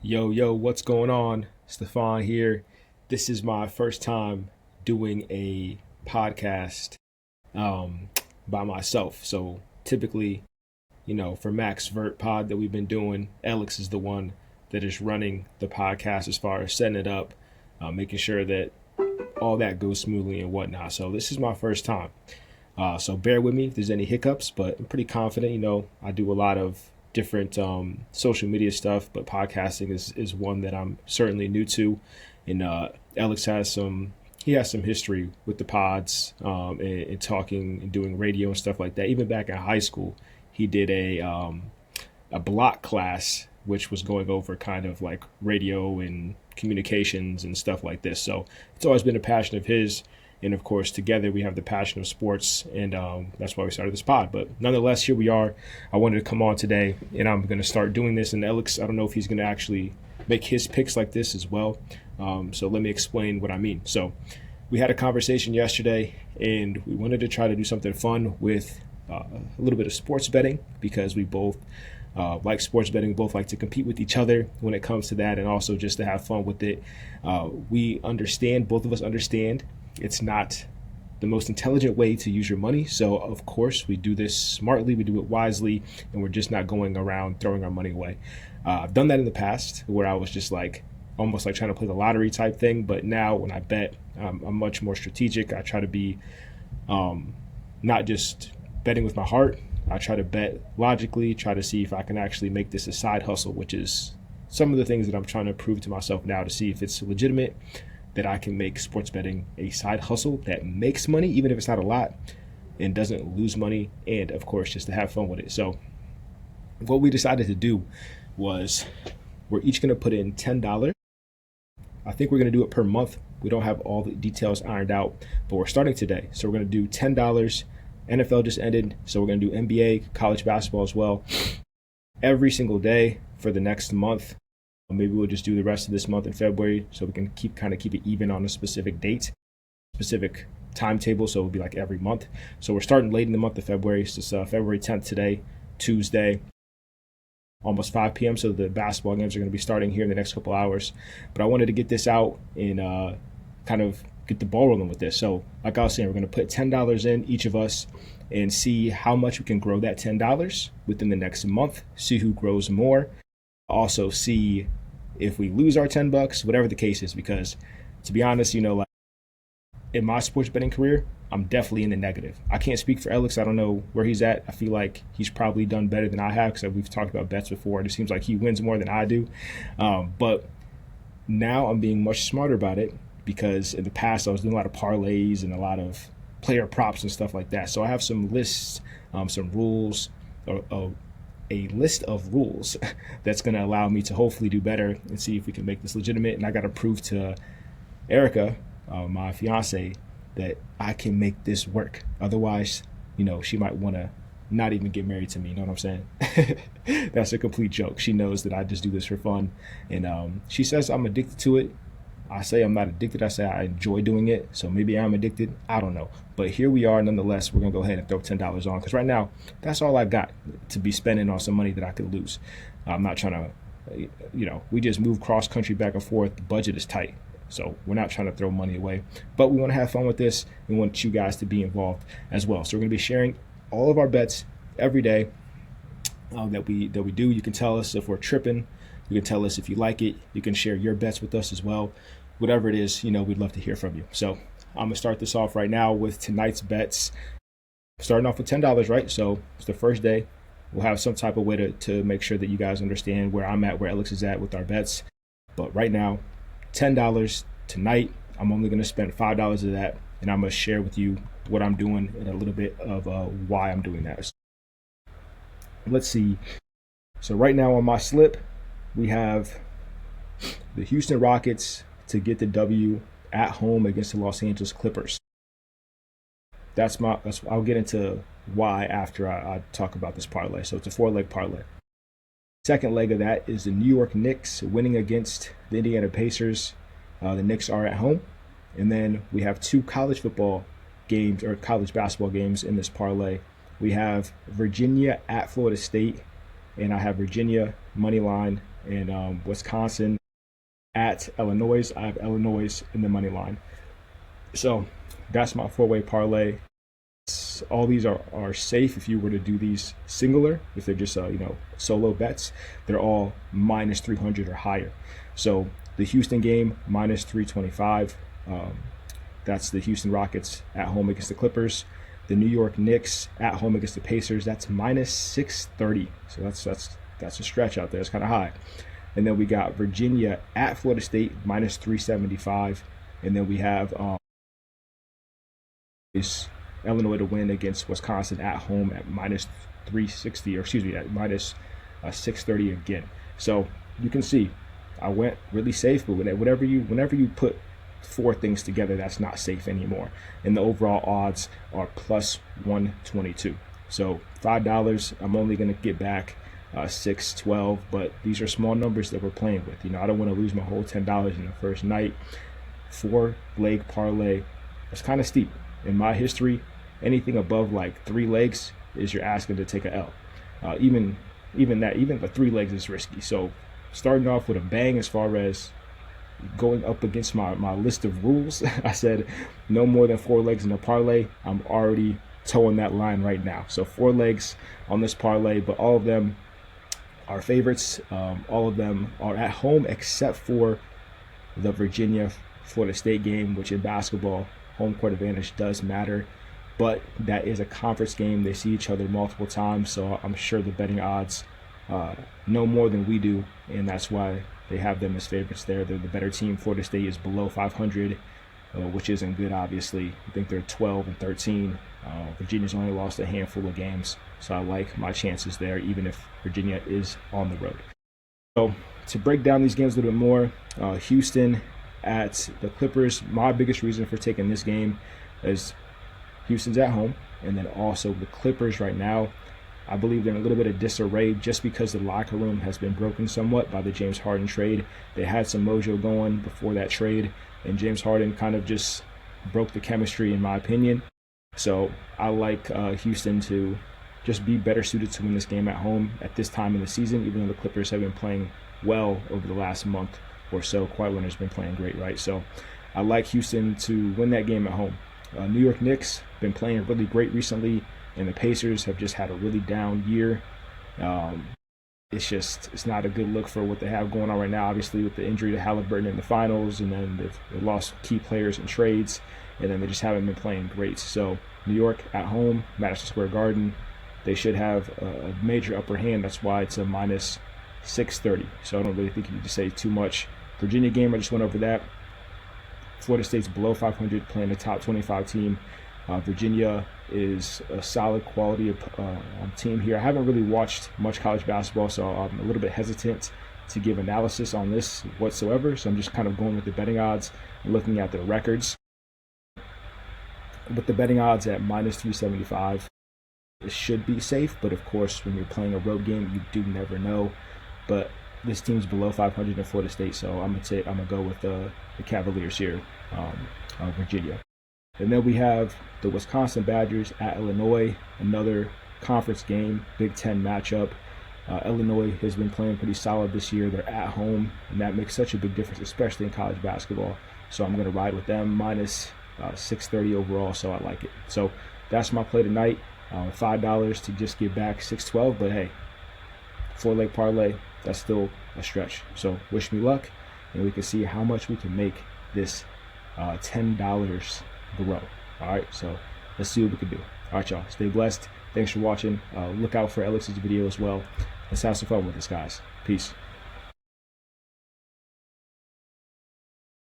Yo, what's going on? Stefan here. This is my first time doing a podcast um, by myself. So typically, for Max Vert Pod that we've been doing, Alex is the one that is running the podcast as far as setting it up, making sure that all that goes smoothly and whatnot. So this is my first time. So bear with me if there's any hiccups, but I'm pretty confident. I do a lot of different social media stuff, but podcasting is one that I'm certainly new to. And Alex he has some history with the pods and talking and doing radio and stuff like that. Even back in high school, he did a block class which was going over kind of like radio and communications and stuff like this. So it's always been a passion of his. And of course, together we have the passion of sports, and that's why we started this pod. But nonetheless, here we are. I wanted to come on today, and I'm going to start doing this. And Alex, I don't know if he's going to actually make his picks like this as well. So let me explain what I mean. So we had a conversation yesterday, and we wanted to try to do something fun with a little bit of sports betting because we both like sports betting. We both like to compete with each other when it comes to that, and also just to have fun with it. Both of us understand it's not the most intelligent way to use your money. So, of course, we do this smartly, we do it wisely, and we're just not going around throwing our money away. I've done that in the past where I was just almost like trying to play the lottery type thing. But now when I bet, I'm much more strategic. I try to be not just betting with my heart. I try to bet logically, try to see if I can actually make this a side hustle, which is some of the things that I'm trying to prove to myself now to see if it's legitimate, that I can make sports betting a side hustle that makes money, even if it's not a lot, and doesn't lose money, and of course, just to have fun with it. So what we decided to do was we're each going to put in $10. I think we're going to do it per month. We don't have all the details ironed out, but we're starting today. So we're going to do $10. NFL just ended, so we're going to do NBA, college basketball as well, every single day for the next month. Maybe we'll just do the rest of this month in February so we can keep it even on a specific date, specific timetable. So it'll be like every month. So we're starting late in the month of February. So it's February 10th today, Tuesday, almost 5 p.m. So the basketball games are going to be starting here in the next couple hours. But I wanted to get this out and kind of get the ball rolling with this. So like I was saying, we're going to put $10 in, each of us, and see how much we can grow that $10 within the next month, see who grows more. Also see if we lose our $10, whatever the case is, because to be honest, like in my sports betting career, I'm definitely in the negative. I can't speak for Alex. I don't know where he's at. I feel like he's probably done better than I have because we've talked about bets before. It seems like he wins more than I do. But now I'm being much smarter about it because in the past I was doing a lot of parlays and a lot of player props and stuff like that. So I have some lists, some rules, a list of rules that's going to allow me to hopefully do better and see if we can make this legitimate. And I got to prove to Erica, my fiance, that I can make this work. Otherwise, she might want to not even get married to me. You know what I'm saying? That's a complete joke. She knows that I just do this for fun. And she says I'm addicted to it. I say I'm not addicted. I say I enjoy doing it. So maybe I'm addicted. I don't know. But here we are. Nonetheless, we're going to go ahead and throw $10 on because right now, that's all I got to be spending on some money that I could lose. I'm not trying to, we just move cross country back and forth. The budget is tight. So we're not trying to throw money away. But we want to have fun with this. We want you guys to be involved as well. So we're going to be sharing all of our bets every day that we do. You can tell us if we're tripping. You can tell us if you like it. You can share your bets with us as well. Whatever it is, we'd love to hear from you. So I'm going to start this off right now with tonight's bets. Starting off with $10, right? So it's the first day. We'll have some type of way to make sure that you guys understand where I'm at, where Alex is at with our bets. But right now, $10 tonight. I'm only going to spend $5 of that, and I'm going to share with you what I'm doing and a little bit of why I'm doing that. Let's see. So right now on my slip, we have the Houston Rockets to get the W at home against the Los Angeles Clippers. I'll get into why after I talk about this parlay. So it's a 4-leg parlay. Second leg of that is the New York Knicks winning against the Indiana Pacers. The Knicks are at home. And then we have 2 college football games or college basketball games in this parlay. We have Virginia at Florida State, and I have Virginia money line and Wisconsin at Illinois. I have Illinois in the money line. So that's my four-way parlay. All these are safe if you were to do these singular. If they're just solo bets, they're all minus 300 or higher. So the Houston game minus 325. That's the Houston Rockets at home against the Clippers. The New York Knicks at home against the Pacers. That's minus 630. So that's a stretch out there. It's kind of high. And then we got Virginia at Florida State minus 375. And then we have Illinois to win against Wisconsin at home at minus 360, or excuse me, at minus 630 again. So you can see I went really safe, but whenever you put four things together, that's not safe anymore. And the overall odds are plus 122. So $5, I'm only going to get back 612, but these are small numbers that we're playing with. I don't want to lose my whole $10 in the first night. 4-leg parlay, it's kind of steep. In my history, anything above like 3 legs is you're asking to take a L. Even the 3 legs is risky. So starting off with a bang as far as going up against my list of rules, I said no more than 4 legs in a parlay. I'm already towing that line right now. So 4 legs on this parlay, but all of them are favorites. All of them are at home except for the Virginia Florida State game, which in basketball, home court advantage does matter. But that is a conference game. They see each other multiple times, so I'm sure the betting odds know more than we do, and that's why they have them as favorites there. They're the better team. Florida State is below 500, which isn't good, obviously. I think they're 12 and 13. Virginia's only lost a handful of games, so I like my chances there, even if Virginia is on the road. So to break down these games a little bit more, Houston at the Clippers. My biggest reason for taking this game is Houston's at home, and then also the Clippers right now, I believe they're in a little bit of disarray just because the locker room has been broken somewhat by the James Harden trade. They had some mojo going before that trade, and James Harden kind of just broke the chemistry, in my opinion. So I like Houston to just be better suited to win this game at home at this time in the season, even though the Clippers have been playing well over the last month or so. Kawhi Leonard's been playing great, right? So I like Houston to win that game at home. New York Knicks been playing really great recently, and the Pacers have just had a really down year. It's not a good look for what they have going on right now, obviously with the injury to Halliburton in the finals, and then they've lost key players in trades, and then they just haven't been playing great. So New York at home, Madison Square Garden, they should have a major upper hand. That's why it's a minus 630. So I don't really think you need to say too much. Virginia game, I just went over that. Florida State's below 500, playing the top 25 team. Virginia is a solid quality team here. I haven't really watched much college basketball, so I'm a little bit hesitant to give analysis on this whatsoever. So I'm just kind of going with the betting odds and looking at their records. With the betting odds at minus 375, it should be safe, but of course, when you're playing a road game, you do never know. But this team's below 500 in Florida State, so I'm gonna go with the Cavaliers here, Virginia. And then we have the Wisconsin Badgers at Illinois, another conference game, Big Ten matchup. Illinois has been playing pretty solid this year. They're at home, and that makes such a big difference, especially in college basketball. So I'm going to ride with them, minus 630 overall, so I like it. So that's my play tonight. $5 to just get back 612, but hey, 4-leg parlay, that's still a stretch. So wish me luck, and we can see how much we can make this $10 grow. All right, so let's see what we can do. All right, y'all, stay blessed. Thanks for watching. Look out for Alex's video as well. Let's have some fun with this, guys. Peace.